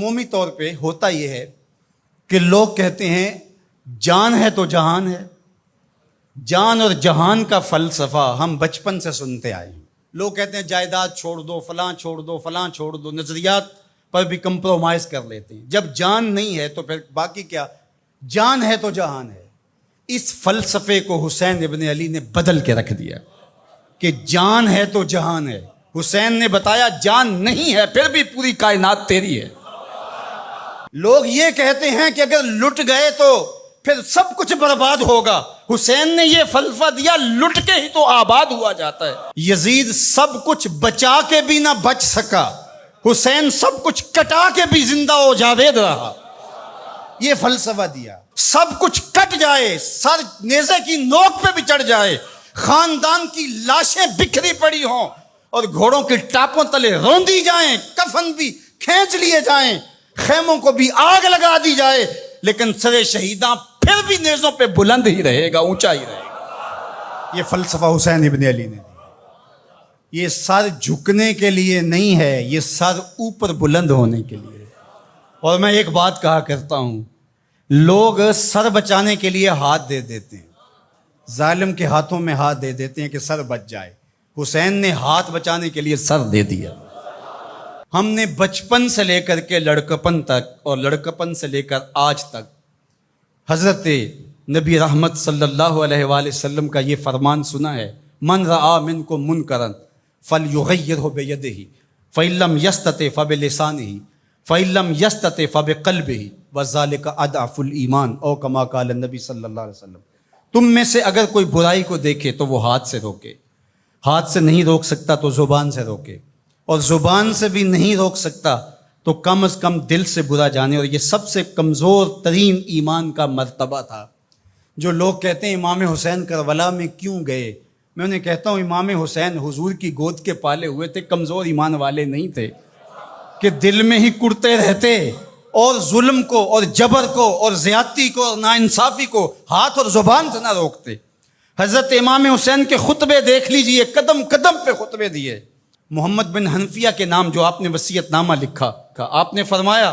عمومی طور پہ ہوتا یہ ہے کہ لوگ کہتے ہیں جان ہے تو جہان ہے. جان اور جہان کا فلسفہ ہم بچپن سے سنتے آئے ہیں. لوگ کہتے ہیں جائیداد چھوڑ دو، فلاں چھوڑ دو، فلاں چھوڑ دو، نظریات پر بھی کمپرومائز کر لیتے ہیں. جب جان نہیں ہے تو پھر باقی کیا؟ جان ہے تو جہان ہے. اس فلسفے کو حسین ابن علی نے بدل کے رکھ دیا کہ جان ہے تو جہان ہے. حسین نے بتایا جان نہیں ہے پھر بھی پوری کائنات تیری ہے. لوگ یہ کہتے ہیں کہ اگر لٹ گئے تو پھر سب کچھ برباد ہوگا. حسین نے یہ فلسفہ دیا لٹ کے ہی تو آباد ہوا جاتا ہے. یزید سب کچھ بچا کے بھی نہ بچ سکا، حسین سب کچھ کٹا کے بھی زندہ و جاوید رہا. یہ فلسفہ دیا سب کچھ کٹ جائے، سر نیزے کی نوک پہ بھی چڑھ جائے، خاندان کی لاشیں بکھری پڑی ہوں اور گھوڑوں کے ٹاپوں تلے روندی جائیں، کفن بھی کھینچ لیے جائیں، خیموں کو بھی آگ لگا دی جائے، لیکن سر شہیداں پھر بھی نیزوں پہ بلند ہی رہے گا، اونچا ہی رہے گا. یہ فلسفہ حسین ابن علی نے. یہ سر جھکنے کے لیے نہیں ہے، یہ سر اوپر بلند ہونے کے لیے. اور میں ایک بات کہا کرتا ہوں، لوگ سر بچانے کے لیے ہاتھ دے دیتے ہیں، ظالم کے ہاتھوں میں ہاتھ دے دیتے ہیں کہ سر بچ جائے. حسین نے ہاتھ بچانے کے لیے سر دے دیا. ہم نے بچپن سے لے کر کے لڑکپن تک اور لڑکپن سے لے کر آج تک حضرت نبی رحمت صلی اللہ علیہ وآلہ وسلم کا یہ فرمان سنا ہے، من رآ منکم منکرا فلیغیرہ بیدہ فإن لم یستطع فبلسانہ فإن لم یستطع فبقلبہ وذلک اضعف الایمان، او کما قال النبی صلی اللہ علیہ وسلم. تم میں سے اگر کوئی برائی کو دیکھے تو وہ ہاتھ سے روکے، ہاتھ سے نہیں روک سکتا تو زبان سے روکے، اور زبان سے بھی نہیں روک سکتا تو کم از کم دل سے برا جانے. اور یہ سب سے کمزور ترین ایمان کا مرتبہ تھا. جو لوگ کہتے ہیں امام حسین کربلا میں کیوں گئے، میں انہیں کہتا ہوں امام حسین حضور کی گود کے پالے ہوئے تھے، کمزور ایمان والے نہیں تھے کہ دل میں ہی کڑتے رہتے اور ظلم کو اور جبر کو اور زیادتی کو اور ناانصافی کو ہاتھ اور زبان سے نہ روکتے. حضرت امام حسین کے خطبے دیکھ لیجئے، قدم قدم پہ خطبے دیے. محمد بن حنفیہ کے نام جو آپ نے وصیت نامہ لکھا، آپ نے فرمایا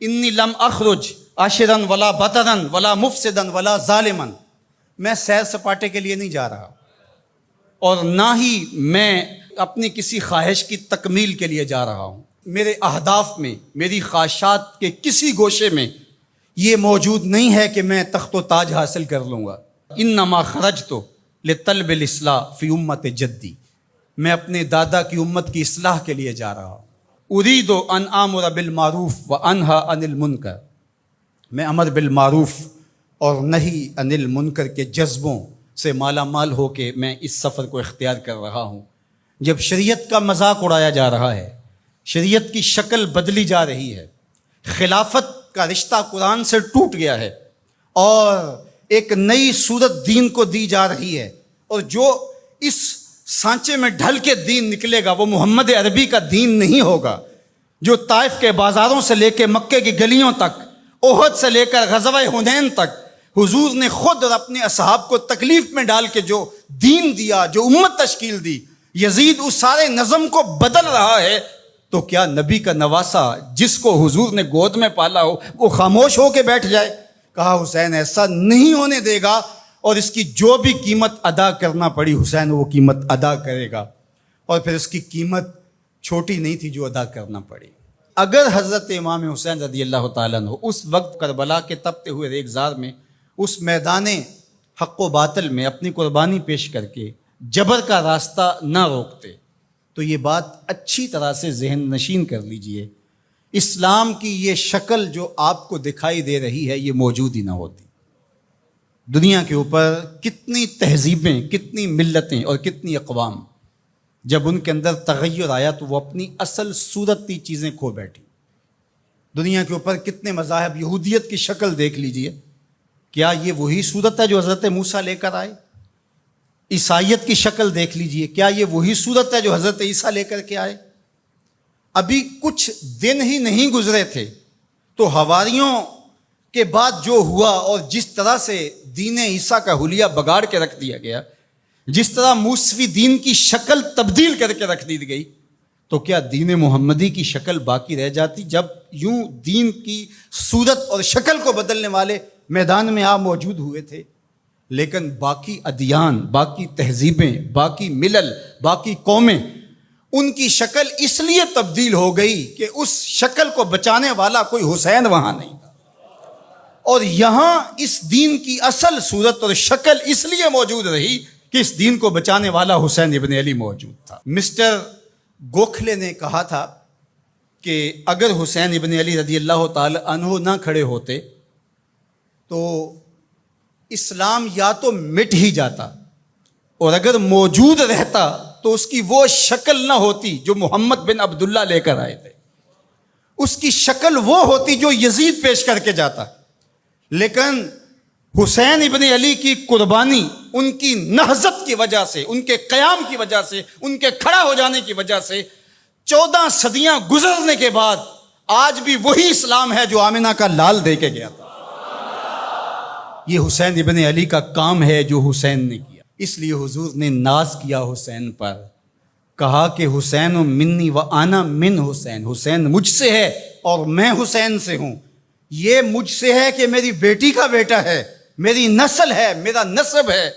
انی لم اخرج عاشرا ولا بطرا ولا مفسدا ولا ظالما، میں سیر سپاٹے کے لیے نہیں جا رہا اور نہ ہی میں اپنی کسی خواہش کی تکمیل کے لیے جا رہا ہوں. میرے اہداف میں، میری خواہشات کے کسی گوشے میں یہ موجود نہیں ہے کہ میں تخت و تاج حاصل کر لوں گا. انما خرجت لطلب الاصلاح فی امت جدی، میں اپنے دادا کی امت کی اصلاح کے لیے جا رہا ہوں. ارید ان آمر بالمعروف وانہی عن المنکر، میں امر بالمعروف اور نہی عن المنکر کے جذبوں سے مالا مال ہو کے میں اس سفر کو اختیار کر رہا ہوں. جب شریعت کا مذاق اڑایا جا رہا ہے، شریعت کی شکل بدلی جا رہی ہے، خلافت کا رشتہ قرآن سے ٹوٹ گیا ہے اور ایک نئی صورت دین کو دی جا رہی ہے، اور جو اس سانچے میں ڈھل کے دین نکلے گا وہ محمد عربی کا دین نہیں ہوگا، جو طائف کے بازاروں سے لے کے مکے کی گلیوں تک، احد سے لے کر غزوہ حنین تک حضور نے خود اور اپنے اصحاب کو تکلیف میں ڈال کے جو دین دیا، جو امت تشکیل دی. یزید اس سارے نظم کو بدل رہا ہے، تو کیا نبی کا نواسا جس کو حضور نے گود میں پالا ہو وہ خاموش ہو کے بیٹھ جائے؟ کہا حسین ایسا نہیں ہونے دے گا، اور اس کی جو بھی قیمت ادا کرنا پڑی حسین وہ قیمت ادا کرے گا. اور پھر اس کی قیمت چھوٹی نہیں تھی جو ادا کرنا پڑی. اگر حضرت امام حسین رضی اللہ تعالیٰ عنہ اس وقت کربلا کے تپتے ہوئے ریگزار میں اس میدان حق و باطل میں اپنی قربانی پیش کر کے جبر کا راستہ نہ روکتے تو یہ بات اچھی طرح سے ذہن نشین کر لیجئے، اسلام کی یہ شکل جو آپ کو دکھائی دے رہی ہے یہ موجود ہی نہ ہوتی. دنیا کے اوپر کتنی تہذیبیں، کتنی ملتیں اور کتنی اقوام، جب ان کے اندر تغیر آیا تو وہ اپنی اصل صورتی چیزیں کھو بیٹھی. دنیا کے اوپر کتنے مذاہب، یہودیت کی شکل دیکھ لیجئے، کیا یہ وہی صورت ہے جو حضرت موسیٰ لے کر آئے؟ عیسائیت کی شکل دیکھ لیجئے، کیا یہ وہی صورت ہے جو حضرت عیسیٰ لے کر کے آئے؟ ابھی کچھ دن ہی نہیں گزرے تھے تو حواریوں کے بعد جو ہوا اور جس طرح سے دین عیسیٰ کا حلیہ بگاڑ کے رکھ دیا گیا، جس طرح موسوی دین کی شکل تبدیل کر کے رکھ دی گئی، تو کیا دین محمدی کی شکل باقی رہ جاتی؟ جب یوں دین کی صورت اور شکل کو بدلنے والے میدان میں آپ موجود ہوئے تھے، لیکن باقی ادیان، باقی تہذیبیں، باقی ملل، باقی قومیں، ان کی شکل اس لیے تبدیل ہو گئی کہ اس شکل کو بچانے والا کوئی حسین وہاں نہیں تھا، اور یہاں اس دین کی اصل صورت اور شکل اس لیے موجود رہی کہ اس دین کو بچانے والا حسین ابن علی موجود تھا۔ مسٹر گوکھلے نے کہا تھا کہ اگر حسین ابن علی رضی اللہ تعالی عنہ نہ کھڑے ہوتے تو اسلام یا تو مٹ ہی جاتا، اور اگر موجود رہتا تو اس کی وہ شکل نہ ہوتی جو محمد بن عبداللہ لے کر آئے تھے، اس کی شکل وہ ہوتی جو یزید پیش کر کے جاتا۔ لیکن حسین ابن علی کی قربانی، ان کی نہضت کی وجہ سے، ان کے قیام کی وجہ سے، ان کے کھڑا ہو جانے کی وجہ سے 14 صدیاں گزرنے کے بعد آج بھی وہی اسلام ہے جو آمنہ کا لال دے کے گیا تھا۔ یہ حسین ابن علی کا کام ہے جو حسین نے کیا۔ اس لیے حضور نے ناز کیا حسین پر، کہا کہ حسین منی و انا من حسین، حسین مجھ سے ہے اور میں حسین سے ہوں۔ یہ مجھ سے ہے کہ میری بیٹی کا بیٹا ہے، میری نسل ہے، میرا نسب ہے،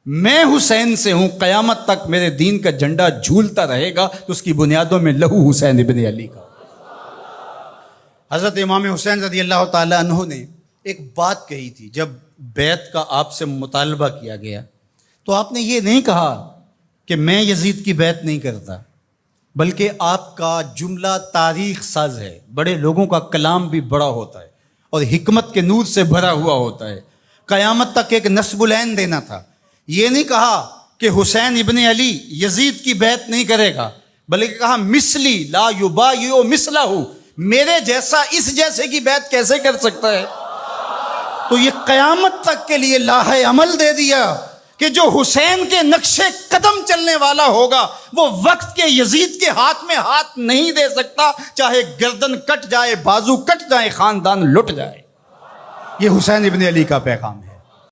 میں حسین سے ہوں، قیامت تک میرے دین کا جھنڈا جھولتا رہے گا، تو اس کی بنیادوں میں لہو حسین ابن علی کا۔ حضرت امام حسین رضی اللہ تعالی عنہ نے ایک بات کہی تھی جب بیعت کا آپ سے مطالبہ کیا گیا، تو آپ نے یہ نہیں کہا کہ میں یزید کی بیعت نہیں کرتا، بلکہ آپ کا جملہ تاریخ ساز ہے، بڑے لوگوں کا کلام بھی بڑا ہوتا ہے اور حکمت کے نور سے بھرا ہوا ہوتا ہے، قیامت تک ایک نسب العین دینا تھا۔ یہ نہیں کہا کہ حسین ابن علی یزید کی بیعت نہیں کرے گا، بلکہ کہا مثلی لا یبایع مثلہ، میرے جیسا اس جیسے کی بیعت کیسے کر سکتا ہے؟ تو یہ قیامت تک کے لیے لاہ عمل دے دیا کہ جو حسین کے نقشے قدم چلنے والا ہوگا وہ وقت کے یزید کے ہاتھ میں ہاتھ نہیں دے سکتا، چاہے گردن کٹ جائے، بازو کٹ جائے، خاندان لٹ جائے۔ یہ حسین ابن علی کا پیغام ہے۔